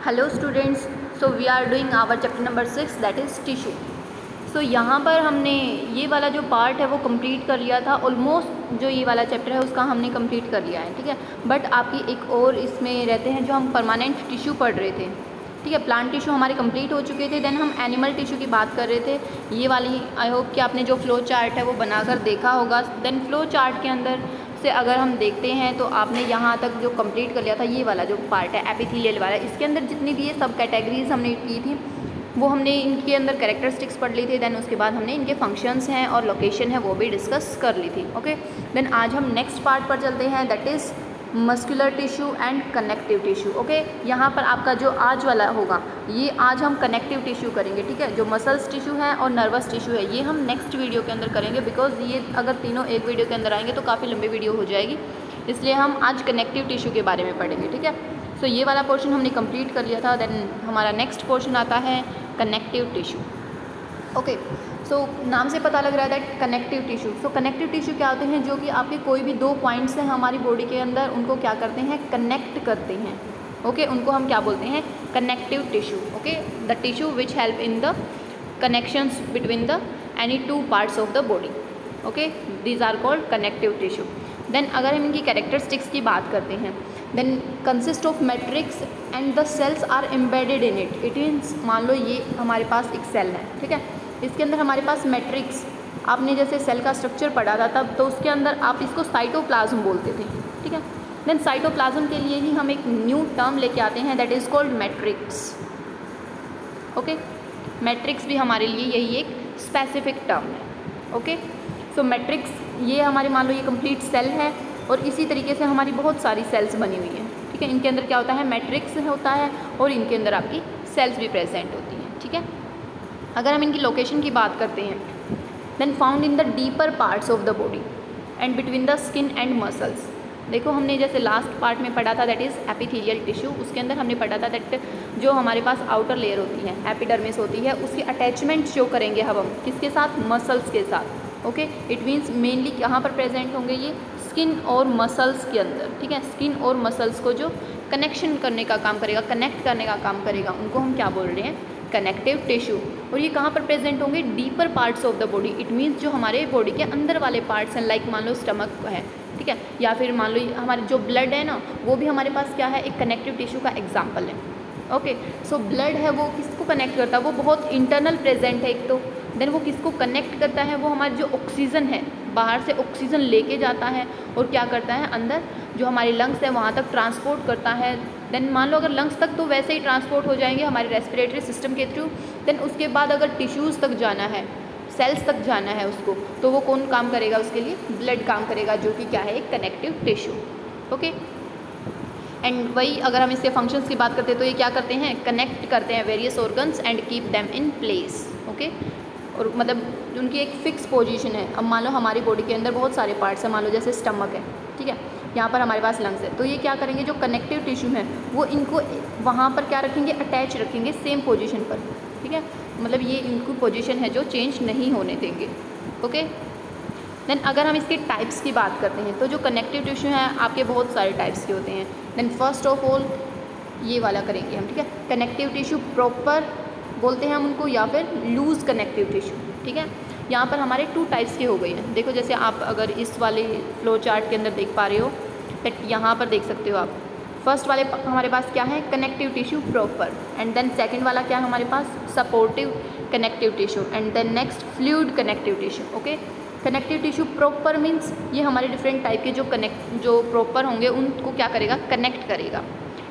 Hello students, so we are doing our chapter number 6 that is tissue. So यहाँ पर हमने ये वाला जो पार्ट है वो कंप्लीट कर लिया था। ऑलमोस्ट जो ये वाला चैप्टर है उसका हमने कंप्लीट कर लिया है, ठीक है। बट आपकी एक और इसमें रहते हैं जो हम परमानेंट टिश्यू पढ़ रहे थे, ठीक है। प्लांट टिश्यू हमारे कंप्लीट हो चुके थे। देन हम एनिमल टिश्यू की बात कर रहे थे। ये वाली आई होप कि आपने जो फ्लो चार्ट है वो बनाकर देखा होगा। देन फ्लो चार्ट के अंदर से अगर हम देखते हैं तो आपने यहाँ तक जो कंप्लीट कर लिया था, ये वाला जो पार्ट है एपिथेलियल वाला, इसके अंदर जितनी भी ये सब कैटेगरीज हमने की थी वो हमने इनके अंदर कैरेक्टरिस्टिक्स पढ़ ली थी। देन उसके बाद हमने इनके फंक्शंस हैं और लोकेशन है वो भी डिस्कस कर ली थी, ओके। देन आज हम नेक्स्ट पार्ट पर चलते हैं that is muscular tissue and connective tissue, okay. यहाँ पर आपका जो आज वाला होगा ये आज हम कनेक्टिव टिश्यू करेंगे, ठीक है। जो मसल्स टिश्यू है और नर्वस टिश्यू है ये हम नेक्स्ट वीडियो के अंदर करेंगे, बिकॉज ये अगर तीनों एक वीडियो के अंदर आएंगे तो काफ़ी लंबी वीडियो हो जाएगी, इसलिए हम आज कनेक्टिव टिश्यू के बारे में पढ़ेंगे, ठीक है। सो ये वाला पोर्शन हमने कंप्लीट कर लिया था। देन हमारा नेक्स्ट पोर्शन आता है कनेक्टिव टिश्यू, ओके। सो नाम से पता लग रहा है that connective tissue. So connective tissue क्या होते हैं, जो कि आपके कोई भी दो पॉइंट्स हैं हमारी बॉडी के अंदर, उनको क्या करते हैं, कनेक्ट करते हैं, ओके। उनको हम क्या बोलते हैं, connective tissue, okay. The tissue which help in the connections between the any two parts of the body, okay. These are called connective tissue. Then अगर हम इनकी कैरेक्टरिस्टिक्स की बात करते हैं, then consist of matrix and the cells are embedded in it. It means मान लो ये हमारे पास एक सेल है, ठीक है। इसके अंदर हमारे पास मैट्रिक्स, आपने जैसे सेल का स्ट्रक्चर पढ़ा था तब, तो उसके अंदर आप इसको साइटोप्लाज्म बोलते थे, ठीक है। देन साइटोप्लाज्म के लिए ही हम एक न्यू टर्म लेके आते हैं that is called matrix, okay. Matrix भी हमारे लिए यही एक स्पेसिफिक टर्म है, ओके। सो मैट्रिक्स ये हमारे मान लो ये कंप्लीट सेल है और इसी तरीके से हमारी बहुत सारी सेल्स बनी हुई हैं, ठीक है। इनके अंदर क्या होता है, मैट्रिक्स होता है और इनके अंदर आपकी सेल्स भी प्रेजेंट होती हैं, ठीक है। अगर हम इनकी लोकेशन की बात करते हैं, then found in the deeper parts of the body and between the skin and muscles. देखो हमने जैसे लास्ट पार्ट में पढ़ा था दैट इज़ एपिथेलियल टिश्यू, उसके अंदर हमने पढ़ा था दैट जो हमारे पास आउटर लेयर होती है एपिडर्मिस होती है, उसकी अटैचमेंट शो करेंगे हम किसके साथ, मसल्स के साथ, ओके। इट मीन्स मेनली कहाँ पर प्रेजेंट होंगे, ये स्किन और मसल्स के अंदर, ठीक है। स्किन और मसल्स को जो कनेक्शन करने का काम करेगा, कनेक्ट करने का काम करेगा, उनको हम क्या बोल रहे हैं, कनेक्टिव टिश्यू। और ये कहाँ पर प्रेजेंट होंगे, deeper parts of the body. It means जो हमारे बॉडी के अंदर वाले पार्ट्स हैं, लाइक मान लो स्टमक है, ठीक है, या फिर मान लो हमारे जो ब्लड है ना, वो भी हमारे पास क्या है, एक कनेक्टिव टिश्यू का एग्जाम्पल है, ओके। सो ब्लड है वो किसको कनेक्ट करता है, वो बहुत इंटरनल प्रेजेंट है एक तो। देन वो किसको कनेक्ट करता है, वो हमारी जो ऑक्सीजन है, बाहर से ऑक्सीजन लेके जाता है और क्या करता है, अंदर जो हमारी लंग्स है वहाँ तक ट्रांसपोर्ट करता है। देन मान लो अगर लंग्स तक तो वैसे ही ट्रांसपोर्ट हो जाएंगे हमारे रेस्पिरेटरी सिस्टम के थ्रू। देन उसके बाद अगर टिश्यूज़ तक जाना है, सेल्स तक जाना है उसको, तो वो कौन काम करेगा, उसके लिए ब्लड काम करेगा, जो कि क्या है, एक कनेक्टिव टिश्यू, ओके। एंड वही अगर हम इसके फंक्शंस की बात करते हैं तो ये क्या करते हैं, कनेक्ट करते हैं various organs and keep them in place, okay. और मतलब उनकी एक फिक्स पोजीशन है। अब मान लो हमारी बॉडी के अंदर बहुत सारे पार्ट्स हैं, मान लो जैसे स्टमक है, ठीक है, यहाँ पर हमारे पास लंग्स है, तो ये क्या करेंगे, जो कनेक्टिव टिश्यू है वो इनको वहाँ पर क्या रखेंगे, अटैच रखेंगे सेम पोजीशन पर, ठीक है। मतलब ये इनकी पोजीशन है जो चेंज नहीं होने देंगे, ओके। देन अगर हम इसके टाइप्स की बात करते हैं तो जो कनेक्टिव टिश्यू हैं आपके बहुत सारे टाइप्स के होते हैं। देन फर्स्ट ऑफ ऑल ये वाला करेंगे हम, ठीक है, कनेक्टिव टिश्यू प्रॉपर बोलते हैं हम उनको, या फिर लूज़ कनेक्टिव टिश्यू, ठीक है। यहाँ पर हमारे टू टाइप्स के हो गए हैं। देखो जैसे आप अगर इस वाले फ्लो चार्ट के अंदर देख पा रहे हो, दैट यहाँ पर देख सकते हो आप, फर्स्ट वाले हमारे पास क्या है, connective tissue proper, and then second वाला क्या है हमारे पास, supportive connective tissue, and then next fluid connective tissue, okay. Connective tissue proper means ये हमारे डिफरेंट टाइप के जो प्रॉपर होंगे उनको क्या करेगा, कनेक्ट करेगा।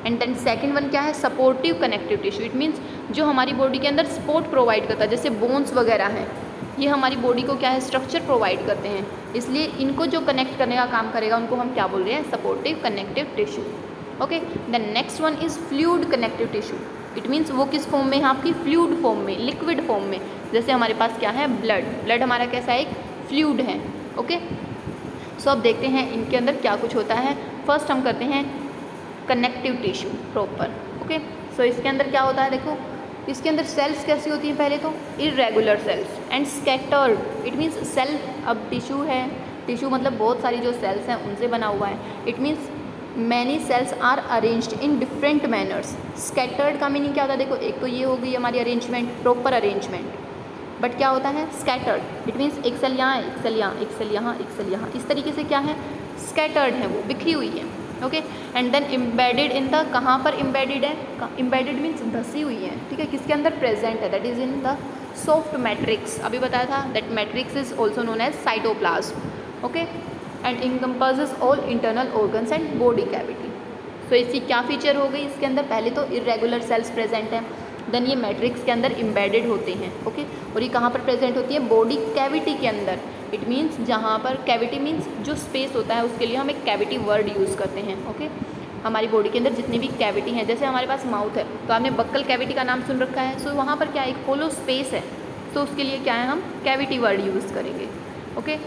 एंड देन सेकंड वन क्या है, supportive connective tissue. It means जो हमारी बॉडी के अंदर सपोर्ट प्रोवाइड करता है, जैसे बोन्स वगैरह हैं, ये हमारी बॉडी को क्या है, स्ट्रक्चर प्रोवाइड करते हैं, इसलिए इनको जो कनेक्ट करने का काम करेगा उनको हम क्या बोल रहे हैं, supportive connective tissue, okay. Then next one is fluid connective tissue. It means वो किस फॉर्म में है, आपकी फ्लूइड फॉर्म में, लिक्विड फॉर्म में। जैसे हमारे पास क्या है, ब्लड हमारा कैसा है, एक फ्लूइड है, ओके। सो अब देखते हैं इनके अंदर क्या कुछ होता है। फर्स्ट हम करते हैं कनेक्टिव टिश्यू प्रॉपर, ओके। सो इसके अंदर क्या होता है, देखो इसके अंदर सेल्स कैसी होती हैं, पहले तो irregular cells and scattered. It means cell, अब टिश्यू है, टिश्यू मतलब बहुत सारी जो सेल्स हैं उनसे बना हुआ है। It means many cells are arranged in different manners. Scattered का मीनिंग क्या होता है? देखो, एक तो ये हो गई हमारी अरेंजमेंट, प्रॉपर अरेंजमेंट, बट क्या होता है स्कैटर्ड, इट मीन्स एक सेल यहाँ, एक सेल यहाँ, एक सेल यहाँ, एक सेल यहाँ, इस तरीके से क्या है स्कैटर्ड है, वो बिखरी हुई है। Okay, and then embedded in the, कहाँ पर एम्बेडेड है? एम्बेडेड मीन्स धसी हुई है, ठीक है, किसके अंदर प्रेजेंट है? That is in the soft matrix. अभी बताया था that matrix is also known as cytoplasm. Okay, and encompasses all internal organs and body cavity. So इसकी क्या फीचर हो गई इसके अंदर? पहले तो इरेगुलर सेल्स प्रेजेंट हैं, देन ये मैट्रिक्स के अंदर एम्बेडेड होते हैं। ओके, और ये कहाँ पर प्रेजेंट होती है? बॉडी कैविटी के अंदर। इट मीन्स जहाँ पर कैविटी मीन्स जो स्पेस होता है, उसके लिए हम एक कैविटी वर्ड यूज़ करते हैं। ओके, हमारी बॉडी के अंदर जितनी भी कैविटी हैं, जैसे हमारे पास माउथ है तो आपने बक्कल कैविटी का नाम सुन रखा है, सो वहाँ पर क्या एक होलो स्पेस है, तो उसके लिए क्या है हम कैविटी वर्ड यूज़ करेंगे। ओके,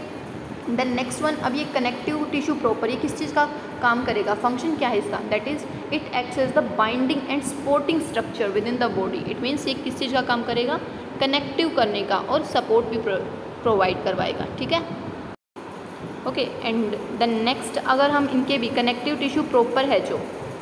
देन नेक्स्ट वन, अब ये कनेक्टिव टिश्यू प्रॉपर, ये किस चीज़ का काम करेगा? फंक्शन क्या है इसका? That is it acts as the binding and supporting structure with in the body. It means ये किस चीज़ का काम करेगा? कनेक्टिव करने का, और सपोर्ट भी प्रोवाइड करवाएगा। ठीक है, ओके, एंड देन नेक्स्ट, अगर हम इनके भी कनेक्टिव टिश्यू प्रॉपर है जो,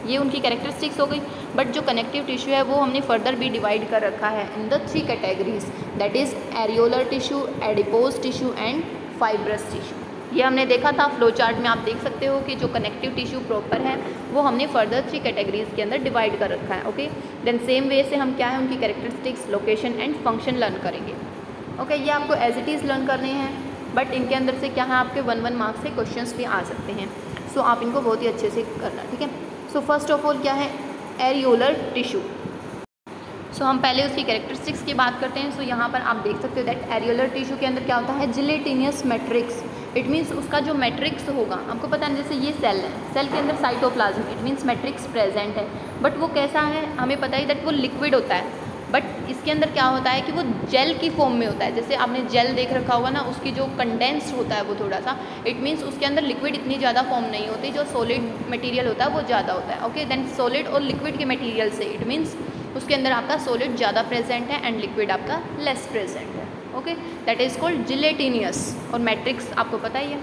ये उनकी कैरेक्टरिस्टिक्स हो गई, बट जो कनेक्टिव टिश्यू है वो हमने फर्दर भी डिवाइड कर रखा है in the 3 categories, that is areolar tissue, adipose tissue and fibrous tissue. ये हमने देखा था फ्लो चार्ट में, आप देख सकते हो कि जो कनेक्टिव टिश्यू प्रॉपर है वो हमने फर्दर 3 कैटेगरीज के अंदर डिवाइड कर रखा है। ओके, देन सेम वे से हम क्या है उनकी characteristics, location and function learn करेंगे। ओके, ये आपको एज इट इज़ लर्न करने हैं, बट इनके अंदर से क्या है आपके 1-1 मार्क्स से क्वेश्चंस भी आ सकते हैं, सो आप इनको बहुत ही अच्छे से करना। ठीक है, सो फर्स्ट ऑफ ऑल क्या है एरियोलर टिश्यू। सो हम पहले उसकी कैरेक्टरिस्टिक्स की बात करते हैं। सो यहाँ पर आप देख सकते हो दैट एरियोलर टिश्यू के अंदर क्या होता है? Gelatinous matrix. इट मीन्स उसका जो मैट्रिक्स होगा, आपको पता है जैसे ये सेल है, सेल के अंदर cytoplasm, it means matrix present है, बट वो कैसा है हमें पता ही दैट वो लिक्विड होता है, बट इसके अंदर क्या होता है कि वो जेल की फॉर्म में होता है। जैसे आपने जेल देख रखा होगा ना, उसकी जो कंडेंस्ड होता है वो थोड़ा सा, इट मीन्स उसके अंदर लिक्विड इतनी ज़्यादा फॉर्म नहीं होती, जो सॉलिड मटेरियल होता है वो ज़्यादा होता है। ओके, देन सॉलिड और लिक्विड के मटेरियल से इट मीन्स उसके अंदर आपका सॉलिड ज़्यादा प्रेजेंट है एंड लिक्विड आपका लेस प्रेजेंट है। Okay, that is called gelatinous, और मैट्रिक्स आपको पता ही है।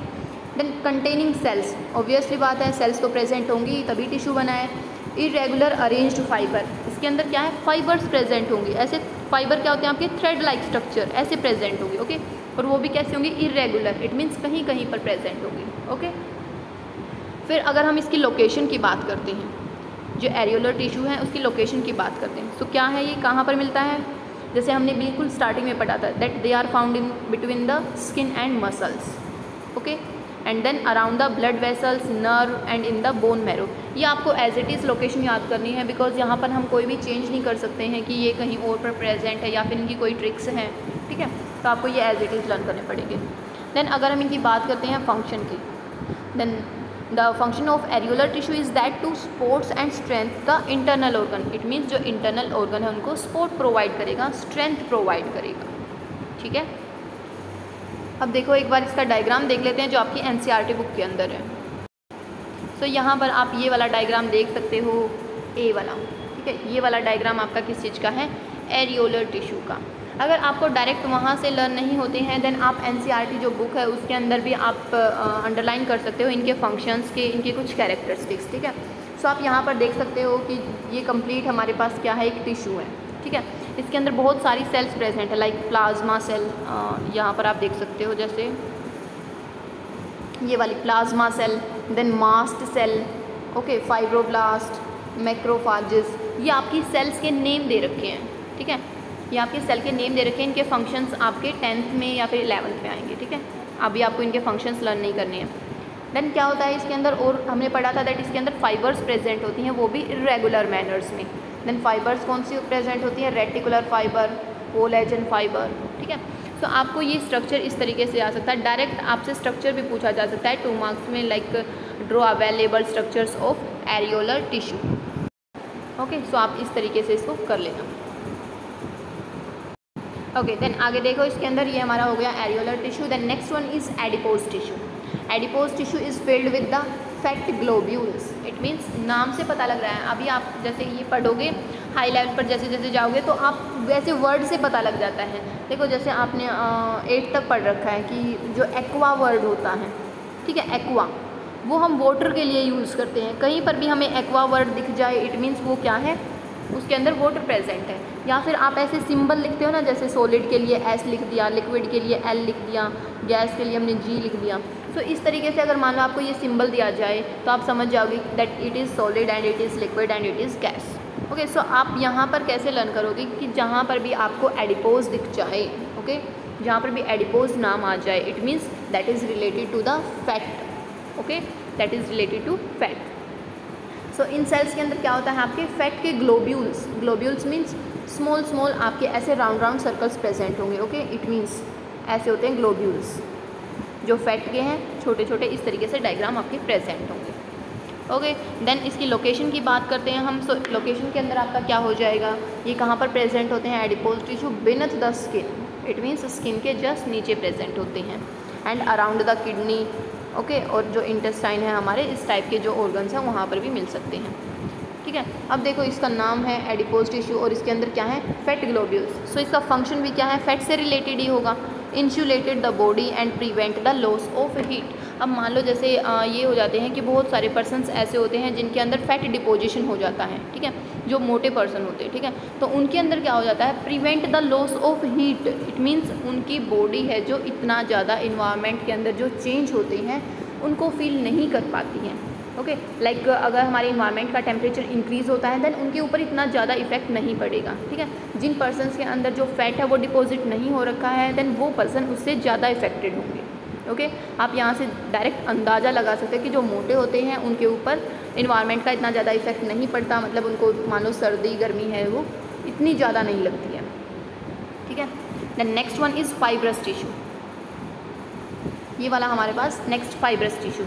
देन कंटेनिंग सेल्स, ऑब्वियसली बात है सेल्स तो प्रेजेंट होंगी तभी टिश्यू बना है। इरेगुलर अरेंज्ड फाइबर, इसके अंदर क्या है फाइबर्स प्रेजेंट होंगी, ऐसे फाइबर क्या होते हैं आपके थ्रेड लाइक स्ट्रक्चर, ऐसे प्रेजेंट होगी। ओके, और वो भी कैसे होंगी? इरेगुलर, इट मीन्स कहीं कहीं पर प्रेजेंट होगी। ओके, फिर अगर हम इसकी लोकेशन की बात करते हैं, जो एरियोलर टिश्यू है उसकी लोकेशन की बात करते हैं, तो क्या है ये कहाँ पर मिलता है? जैसे हमने बिल्कुल स्टार्टिंग में पढ़ा था that they are found in between the skin and muscles. Okay, and then around the blood vessels, nerve and in the bone marrow. ये आपको एज इट इज़ लोकेशन याद करनी है, बिकॉज यहाँ पर हम कोई भी चेंज नहीं कर सकते हैं कि ये कहीं और पर प्रेजेंट है या फिर इनकी कोई ट्रिक्स हैं। ठीक है, तो आपको ये एज इट इज़ लर्न करने पड़ेंगे। देन अगर हम इनकी बात करते हैं फंक्शन की, then the function of areolar tissue is that to supports and strength the internal organ. It means जो इंटरनल ऑर्गन है उनको सपोर्ट प्रोवाइड करेगा, स्ट्रेंथ प्रोवाइड करेगा। ठीक है, अब देखो एक बार इसका डायग्राम देख लेते हैं जो आपकी एनसीईआरटी बुक के अंदर है। तो यहाँ पर आप ये वाला डायग्राम देख सकते हो, ए वाला। ठीक है, ये वाला डायग्राम आपका किस चीज़ का है? एरियोलर टिश्यू का। अगर आपको डायरेक्ट वहाँ से लर्न नहीं होते हैं, देन आप एनसीईआरटी जो बुक है उसके अंदर भी आप अंडरलाइन कर सकते हो इनके फंक्शंस के, इनके कुछ कैरेक्टरिस्टिक्स। ठीक है, सो आप यहाँ पर देख सकते हो कि ये कंप्लीट हमारे पास क्या है, एक टिश्यू है। ठीक है, इसके अंदर बहुत सारी सेल्स प्रेजेंट है, लाइक प्लाज्मा सेल, यहाँ पर आप देख सकते हो जैसे ये वाली plasma cell, then mast cell, okay, fibroblast, macrophages, ये आपकी सेल्स के नेम दे रखे हैं। ठीक है, ये आपके सेल के नेम दे रखे हैं, इनके फंक्शंस आपके 10th में या फिर 11th में आएंगे। ठीक है, अभी आपको इनके फंक्शंस लर्न नहीं करने हैं। देन क्या होता है इसके अंदर, और हमने पढ़ा था दैट इसके अंदर फाइबर्स प्रेजेंट होती हैं, वो भी इरेगुलर मैनर्स में। देन फाइबर्स कौन सी प्रेजेंट होती हैं? Reticular fibre, collagen fibre. ठीक है, तो आपको ये स्ट्रक्चर इस तरीके से आ सकता है, डायरेक्ट आपसे स्ट्रक्चर भी पूछा जा सकता है 2 मार्क्स में, like draw available structures of areolar tissue. Okay, so आप इस तरीके से इसको कर लेना। ओके, देन आगे देखो इसके अंदर ये हमारा हो गया areolar tissue. Then next one is adipose tissue. Adipose tissue is filled with the fat globules. It means नाम से पता लग रहा है, अभी आप जैसे ये पढ़ोगे हाई लेवल पर जैसे जैसे जाओगे तो आप वैसे वर्ड से पता लग जाता है। देखो जैसे आपने 8th तक पढ़ रखा है कि जो एक्वा वर्ड होता है, ठीक है, एक्वा, वो हम वाटर के लिए यूज़ करते हैं। कहीं पर भी हमें एक्वा वर्ड दिख जाए, इट मीन्स वो क्या है, उसके अंदर वाटर प्रेजेंट है। या फिर आप ऐसे सिंबल लिखते हो ना, जैसे सॉलिड के लिए एस लिख दिया, लिक्विड के लिए एल लिख दिया, गैस के लिए हमने जी लिख दिया। तो इस तरीके से अगर मान लो आपको ये सिंबल दिया जाए तो आप समझ जाओगे that it is solid and it is liquid and it is gas. Okay, so आप यहाँ पर कैसे लर्न करोगे कि जहाँ पर भी आपको एडिपोज दिख जाए, ओके, जहाँ पर भी एडिपोज नाम आ जाए, it means that is related to the fat. Okay, that is related to fat. So इन सेल्स के अंदर क्या होता है, आपके फैट के globules, globules means small small आपके ऐसे राउंड राउंड सर्कल्स प्रेजेंट होंगे। ओके, इट मीन्स ऐसे होते हैं ग्लोब्यूल्स जो फैट के हैं, छोटे छोटे इस तरीके से डायग्राम आपके प्रेजेंट होंगे। ओके, देन इसकी लोकेशन की बात करते हैं हम। सो लोकेशन के अंदर आपका क्या हो जाएगा, ये कहाँ पर प्रेजेंट होते हैं, adipose tissue beneath the skin, it means skin के जस्ट नीचे प्रेजेंट होते हैं, and around the kidney. Okay, और जो इंटेस्टाइन है हमारे, इस टाइप के जो ऑर्गन्स हैं वहाँ पर भी मिल सकते हैं। ठीक है, अब देखो इसका नाम है एडिपोज टिश्यू और इसके अंदर क्या है, फैट ग्लोब्यूल्स। सो इसका फंक्शन भी क्या है, फैट से रिलेटेड ही होगा। Insulated the body and prevent the loss of heat. अब मान लो जैसे ये हो जाते हैं कि बहुत सारे पर्सन्स ऐसे होते हैं जिनके अंदर फैट डिपोजिशन हो जाता है, ठीक है, जो मोटे पर्सन होते हैं, ठीक है, तो उनके अंदर क्या हो जाता है, prevent the loss of heat, it means उनकी बॉडी है जो इतना ज़्यादा इन्वायरमेंट के अंदर जो चेंज होते हैं उनको फील नहीं कर पाती हैं। ओके, लाइक अगर हमारे इन्वायरमेंट का टेम्परेचर इंक्रीज़ होता है देन उनके ऊपर इतना ज़्यादा इफेक्ट नहीं पड़ेगा। ठीक है, जिन पर्सन्स के अंदर जो फैट है वो डिपॉजिट नहीं हो रखा है देन वो पर्सन उससे ज़्यादा इफेक्टेड होंगे। ओके, आप यहाँ से डायरेक्ट अंदाज़ा लगा सकते हैं कि जो मोटे होते हैं उनके ऊपर इन्वायरमेंट का इतना ज़्यादा इफेक्ट नहीं पड़ता, मतलब उनको मान लो सर्दी गर्मी है वो इतनी ज़्यादा नहीं लगती है। ठीक है, then next one is fibrous tissue. ये वाला हमारे पास next fibrous tissue.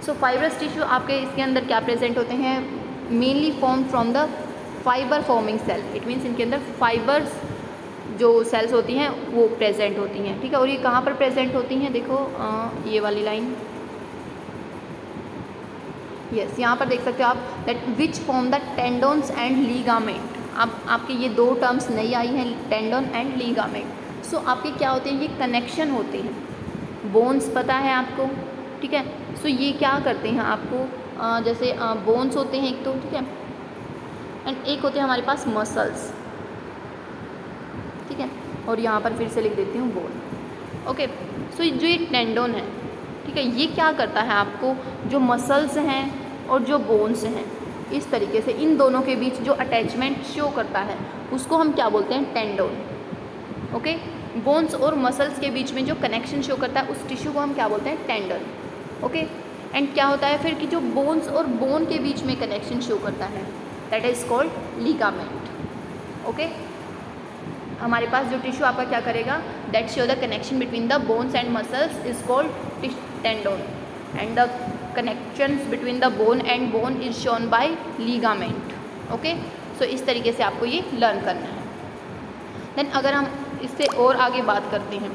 So fibrous tissue आपके इसके अंदर क्या प्रेजेंट होते हैं, mainly form from the fiber forming cell, it means इनके अंदर फाइबर्स जो सेल्स होती हैं वो प्रेजेंट होती हैं। ठीक है, और ये कहाँ पर प्रेजेंट होती हैं, देखो ये वाली लाइन, यस, यहाँ पर देख सकते हो आप, that which form the टेंडोन्स and ligament. अब आपके ये दो टर्म्स नई आई हैं, टेंडोन एंड लीगामेंट। सो आपके क्या होते हैं, ये कनेक्शन होते हैं, बोन्स पता है आपको, ठीक है, सो ये क्या करते हैं आपको, जैसे बोन्स होते हैं एक तो, ठीक है, एंड एक होते हैं हमारे पास मसल्स, ठीक है, और यहाँ पर फिर से लिख देती हूँ बोन। ओके, सो जो ये टेंडोन है, ठीक है, ये क्या करता है आपको, जो मसल्स हैं और जो बोन्स हैं, इस तरीके से इन दोनों के बीच जो अटैचमेंट शो करता है उसको हम क्या बोलते हैं, टेंडोन। ओके, बोन्स और मसल्स के बीच में जो कनेक्शन शो करता है उस टिश्यू को हम क्या बोलते हैं, टेंडन। ओके, एंड क्या होता है फिर कि जो बोन्स और बोन के बीच में कनेक्शन शो करता है that is called ligament. Okay, हमारे पास जो टिश्यू आपका क्या करेगा, that show the connection between the bones and muscles is called tendon, and the connections between the bone and bone is shown by ligament. Okay, so इस तरीके से आपको ये लर्न करना है। देन अगर हम इससे और आगे बात करते हैं,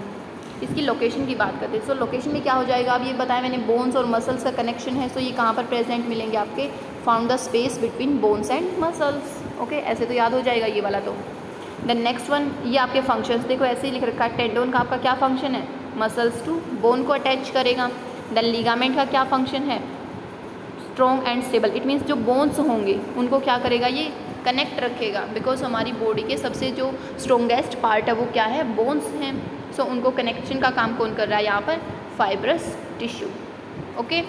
इसकी लोकेशन की बात करते हैं, सो लोकेशन में क्या हो जाएगा, अब ये बताया मैंने, बोन्स और मसल्स का कनेक्शन है, सो ये कहाँ पर प्रेजेंट मिलेंगे आपके, found the space between bones and muscles. Okay, ऐसे तो याद हो जाएगा ये वाला। तो देन नेक्स्ट वन, ये आपके फंक्शंस देखो ऐसे ही लिख रखा है, टेंडोन का आपका क्या फंक्शन है, मसल्स टू बोन को अटैच करेगा। देन लीगामेंट का क्या फंक्शन है, strong and stable, it means जो बोन्स होंगे उनको क्या करेगा, ये कनेक्ट रखेगा, बिकॉज हमारी बॉडी के सबसे जो स्ट्रोंगेस्ट पार्ट है वो क्या है, बोन्स हैं। सो उनको कनेक्शन का काम कौन कर रहा है यहाँ पर, फाइब्रस टिश्यू। ओके,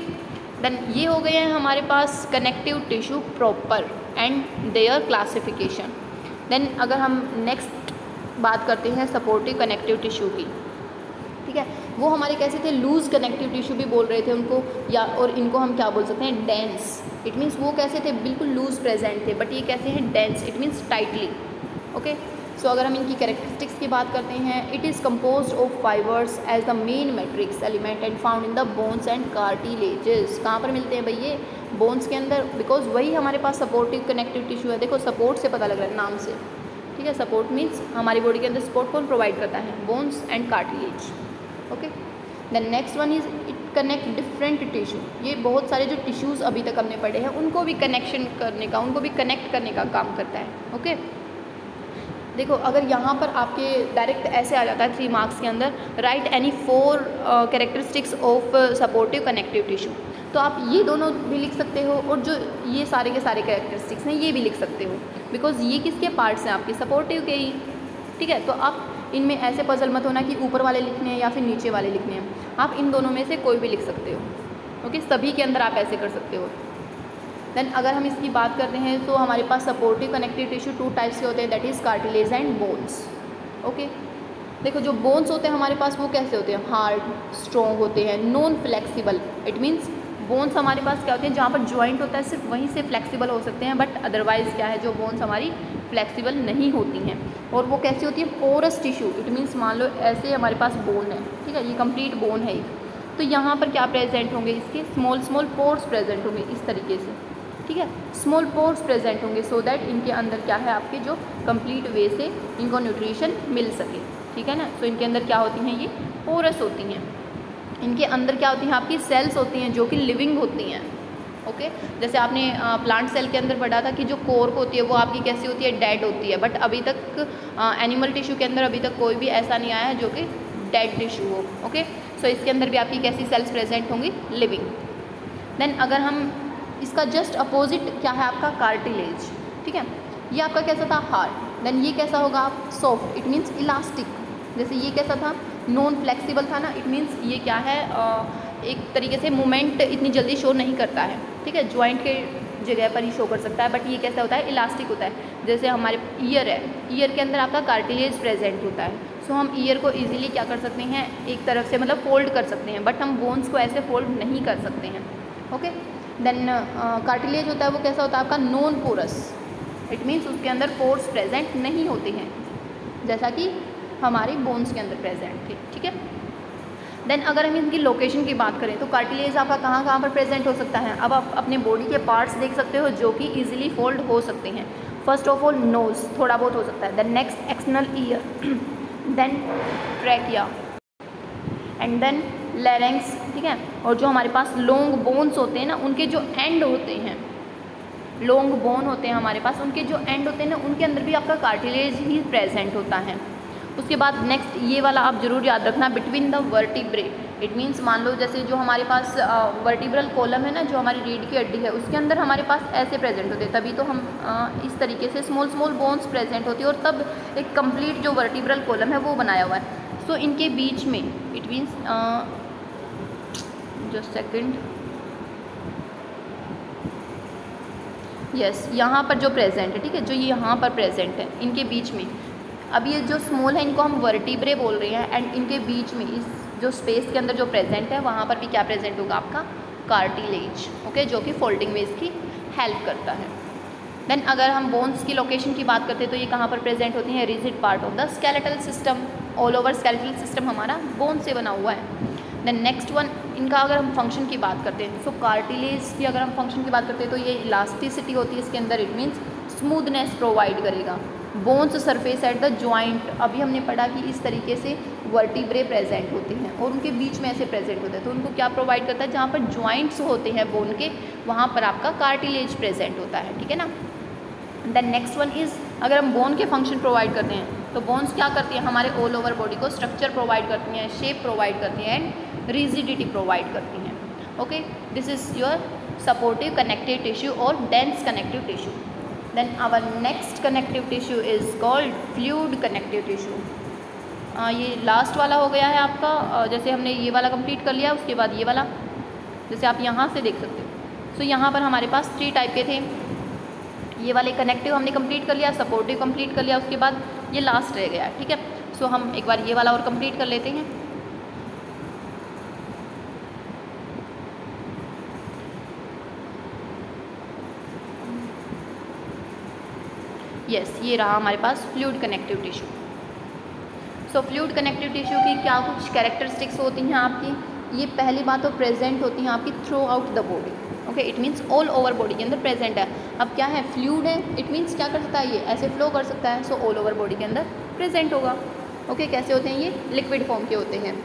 देन ये हो गए हैं हमारे पास connective tissue proper and their classification. Then अगर हम नेक्स्ट बात करते हैं सपोर्टिव कनेक्टिव टिश्यू की, ठीक है, वो हमारे कैसे थे, लूज कनेक्टिव टिश्यू भी बोल रहे थे उनको, या और इनको हम क्या बोल सकते हैं, डेंस, इट मीन्स वो कैसे थे, बिल्कुल लूज प्रेजेंट थे, बट ये कैसे हैं, dense, it means tightly. Okay, so अगर हम इनकी कैरेक्टरिस्टिक्स की बात करते हैं, it is composed of fibres as the main matrix element and found in the bones and cartilages. कहाँ पर मिलते हैं भाई, ये बोन्स के अंदर, बिकॉज वही हमारे पास सपोर्टिव कनेक्टिव टिश्यू है। देखो सपोर्ट से पता लग रहा है नाम से, ठीक है, सपोर्ट मीन्स हमारी बॉडी के अंदर सपोर्ट कौन प्रोवाइड करता है, bones and cartilage. Okay, then next one is it connect different tissue. ये बहुत सारे जो टिश्यूज़ अभी तक हमने पढ़े हैं उनको भी कनेक्शन करने का, उनको भी कनेक्ट करने का काम करता है। ओके, देखो अगर यहाँ पर आपके डायरेक्ट ऐसे आ जाता है 3 मार्क्स के अंदर, right any 4 characteristics of supportive connective tissue, तो आप ये दोनों भी लिख सकते हो और जो ये सारे के सारे कैरेक्टरिस्टिक्स हैं ये भी लिख सकते हो, बिकॉज ये किसके पार्ट्स हैं, आपके सपोर्टिव के ही। ठीक है, तो आप इनमें ऐसे पजल मत होना कि ऊपर वाले लिखने हैं या फिर नीचे वाले लिखने हैं, आप इन दोनों में से कोई भी लिख सकते हो। ओके, सभी के अंदर आप ऐसे कर सकते हो। देन अगर हम इसकी बात करते हैं तो हमारे पास सपोर्टिव कनेक्टिव टिश्यू 2 टाइप्स के होते हैं, that is cartilage and bones. Okay, देखो जो बोन्स होते हैं हमारे पास वो कैसे होते हैं, हार्ड स्ट्रॉन्ग होते हैं, non flexible. It means bones हमारे पास क्या होते हैं, जहाँ पर जॉइंट होता है सिर्फ वहीं से फ्लेक्सिबल हो सकते हैं, बट अदरवाइज़ क्या है, जो बोन्स हमारी फ्लेक्सिबल नहीं होती हैं। और वो कैसी होती है, पोरस टिश्यू। इट मीन्स मान लो ऐसे हमारे पास बोन है, ठीक है, ये कंप्लीट बोन है एक, तो यहाँ पर क्या प्रेजेंट होंगे, इसके स्मॉल स्मॉल पोर्स प्रेजेंट होंगे इस तरीके से। ठीक है, स्मॉल पोर्स प्रेजेंट होंगे सो दैट इनके अंदर क्या है, आपके जो कंप्लीट वे से इनको न्यूट्रिशन मिल सके। ठीक है ना, तो इनके अंदर क्या होती हैं, ये पोरस होती हैं। इनके अंदर क्या होती हैं, आपकी सेल्स होती हैं जो कि लिविंग होती हैं। ओके, जैसे आपने प्लांट सेल के अंदर पढ़ा था कि जो कोर्क होती है वो आपकी कैसी होती है, डेड होती है, बट अभी तक एनिमल टिश्यू के अंदर अभी तक कोई भी ऐसा नहीं आया है जो कि डेड टिश्यू हो। ओके, सो इसके अंदर भी आपकी कैसी सेल्स प्रेजेंट होंगी, लिविंग। देन अगर हम इसका जस्ट अपोजिट क्या है, आपका कार्टिलेज। ठीक है, ये आपका कैसा था, हार्ड। देन ये कैसा होगा, आप सॉफ्ट, इट मीन्स इलास्टिक। जैसे ये कैसा था, नॉन फ्लेक्सिबल था ना, इट मीन्स ये क्या है, एक तरीके से मूवमेंट इतनी जल्दी शो नहीं करता है। ठीक है, जॉइंट के जगह पर ही शो कर सकता है, बट ये कैसा होता है, इलास्टिक होता है। जैसे हमारे ईयर है, ईयर के अंदर आपका कार्टिलेज प्रेजेंट होता है, सो हम ईयर को इजीली क्या कर सकते हैं, एक तरफ से मतलब फोल्ड कर सकते हैं, बट हम बोन्स को ऐसे फोल्ड नहीं कर सकते हैं। ओके, देन कार्टिलेज होता है वो कैसा होता है, आपका नॉन पोरस। इट मीन्स उसके अंदर पोर्स प्रेजेंट नहीं होते हैं, जैसा कि हमारे बोन्स के अंदर प्रेजेंट थे। ठीक है, देन अगर हम इनकी लोकेशन की बात करें तो कार्टिलेज आपका कहाँ कहाँ पर प्रेजेंट हो सकता है। अब आप अपने बॉडी के पार्ट्स देख सकते हो जो कि इजीली फोल्ड हो सकते हैं। फर्स्ट ऑफ ऑल नोज, थोड़ा बहुत हो सकता है, then next external ear, then trachea and then larynx. ठीक है, और जो हमारे पास लॉन्ग बोन्स होते हैं ना, उनके जो एंड होते हैं, लॉन्ग बोन होते हैं हमारे पास, उनके जो एंड होते हैं ना, उनके अंदर भी आपका कार्टिलेज ही प्रेजेंट होता है। उसके बाद नेक्स्ट ये वाला आप जरूर याद रखना, between the vertebrae. It means मान लो जैसे जो हमारे पास वर्टिब्रल कॉलम है ना, जो हमारी रीढ़ की हड्डी है, उसके अंदर हमारे पास ऐसे प्रेजेंट होते हैं, तभी तो हम इस तरीके से स्मॉल स्मॉल बोन्स प्रेजेंट होती है, और तब एक कंप्लीट जो वर्टिब्रल कॉलम है वो बनाया हुआ है। सो इनके बीच में it means just second, yes, यहाँ पर जो प्रेजेंट है, ठीक है, जो ये यहाँ पर प्रेजेंट है, इनके बीच में, अब ये जो स्मॉल है इनको हम वर्टिब्रे बोल रहे हैं, एंड इनके बीच में इस जो स्पेस के अंदर जो प्रेजेंट है वहाँ पर भी क्या प्रेजेंट होगा, आपका कार्टिलेज। ओके, जो कि फोल्डिंग में इसकी हेल्प करता है। देन अगर हम बोन्स की लोकेशन की बात करते हैं तो ये कहाँ पर प्रेजेंट होती हैं, rigid part of the skeletal system. All over skeletal system हमारा बोन से बना हुआ है। देन नेक्स्ट वन, इनका अगर हम फंक्शन की बात करते हैं, सो कार्टिलेज की अगर हम फंक्शन की बात करते हैं तो ये इलास्टिसिटी होती है इसके अंदर, इट मीन्स स्मूथनेस प्रोवाइड करेगा। Bones surface at the joint, अभी हमने पढ़ा कि इस तरीके से वर्टिब्रे प्रेजेंट होते हैं और उनके बीच में ऐसे प्रेजेंट होते हैं, तो उनको क्या प्रोवाइड करता है, जहाँ पर जॉइंट्स होते हैं बोन के, वहाँ पर आपका कार्टिलेज प्रेजेंट होता है। ठीक है ना। देन नेक्स्ट वन इज़, अगर हम बोन के फंक्शन प्रोवाइड करते हैं तो बोन्स क्या करती हैं, हमारे ऑल ओवर बॉडी को स्ट्रक्चर प्रोवाइड करती हैं, शेप प्रोवाइड करती हैं एंड रिजिडिटी प्रोवाइड करती हैं। Okay, this is your supportive connective tissue और dense connective tissue. Then our next connective tissue is called fluid connective tissue. ये लास्ट वाला हो गया है आपका, जैसे हमने ये वाला कंप्लीट कर लिया, उसके बाद ये वाला, जैसे आप यहाँ से देख सकते हो। सो यहाँ पर हमारे पास 3 टाइप के थे, ये वाले कनेक्टिव हमने कंप्लीट कर लिया, सपोर्टिव कंप्लीट कर लिया, उसके बाद ये लास्ट रह गया। ठीक है, सो हम एक बार ये वाला और कंप्लीट कर लेते हैं। यस, ये रहा हमारे पास फ्लूइड कनेक्टिव टिश्यू। सो फ्लूइड कनेक्टिव टिश्यू की क्या कुछ कैरेक्टरिस्टिक्स होती हैं आपकी, ये पहली बात तो प्रेजेंट होती हैं आपकी through out the body. Okay, it means all over body के अंदर प्रेजेंट है। अब क्या है, फ्लूइड है, इट मीन्स क्या कर सकता है, ये ऐसे फ्लो कर सकता है, सो ऑल ओवर बॉडी के अंदर प्रेजेंट होगा। ओके, कैसे होते हैं, ये लिक्विड फॉर्म के होते हैं।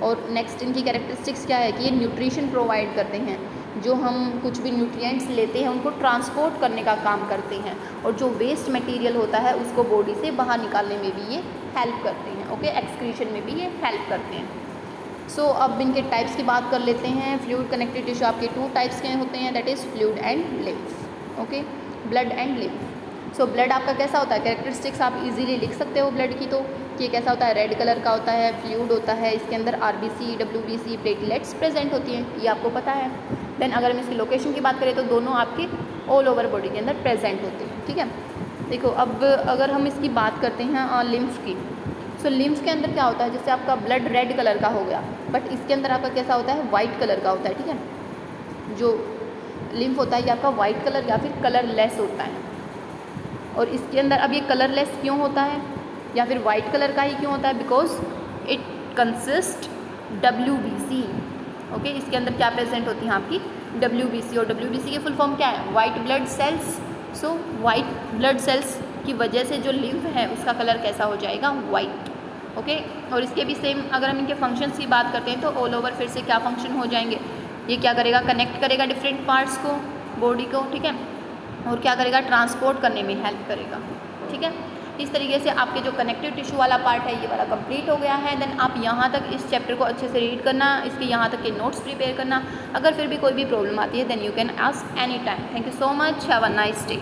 और नेक्स्ट इनकी कैरेक्टरिस्टिक्स क्या है कि ये न्यूट्रिशन प्रोवाइड करते हैं, जो हम कुछ भी न्यूट्रिएंट्स लेते हैं उनको ट्रांसपोर्ट करने का काम करते हैं, और जो वेस्ट मटेरियल होता है उसको बॉडी से बाहर निकालने में भी ये हेल्प करते हैं। ओके, एक्सक्रीशन में भी ये हेल्प करते हैं। सो अब इनके टाइप्स की बात कर लेते हैं। फ्लूइड कनेक्टिव टिश्यू आपके 2 टाइप्स के होते हैं, that is fluid and lymph. Okay, blood and lymph. So blood आपका कैसा होता है, कैरेक्टरिस्टिक्स आप इजीली लिख सकते हो ब्लड की, तो कि कैसा होता है, रेड कलर का होता है, फ्लूइड होता है, इसके अंदर आरबीसी, डब्ल्यूबीसी, प्लेटलेट्स प्रेजेंट होती हैं, ये आपको पता है। देन अगर हम इसकी लोकेशन की बात करें तो दोनों आपके ऑल ओवर बॉडी के अंदर प्रेजेंट होते हैं। ठीक है, देखो अब अगर हम इसकी बात करते हैं लिम्फ की, सो लिम्फ के अंदर क्या होता है, जैसे आपका ब्लड रेड कलर का हो गया, बट इसके अंदर आपका कैसा होता है, वाइट कलर का होता है। ठीक है, जो लिम्फ होता है ये आपका वाइट कलर या फिर कलरलेस होता है। और इसके अंदर अब ये कलरलेस क्यों होता है या फिर वाइट कलर का ही क्यों होता है, because it consist WBC। Okay, इसके अंदर क्या प्रेजेंट होती हैं आपकी WBC, और WBC की फुल फॉर्म क्या है, white blood cells. So white blood cells की वजह से जो लिम्फ है उसका कलर कैसा हो जाएगा, वाइट। ओके, और इसके भी सेम अगर हम इनके फंक्शंस की बात करते हैं तो ऑल ओवर फिर से क्या फंक्शन हो जाएंगे, ये क्या करेगा, कनेक्ट करेगा डिफरेंट पार्ट्स को, बॉडी को। ठीक है, और क्या करेगा, ट्रांसपोर्ट करने में हेल्प करेगा। ठीक है, इस तरीके से आपके जो कनेक्टिव टिश्यू वाला पार्ट है ये वाला कंप्लीट हो गया है। देन आप यहाँ तक इस चैप्टर को अच्छे से रीड करना, इसके यहाँ तक के नोट्स प्रिपेयर करना। अगर फिर भी कोई भी प्रॉब्लम आती है then you can ask any time. Thank you so much, have a nice day.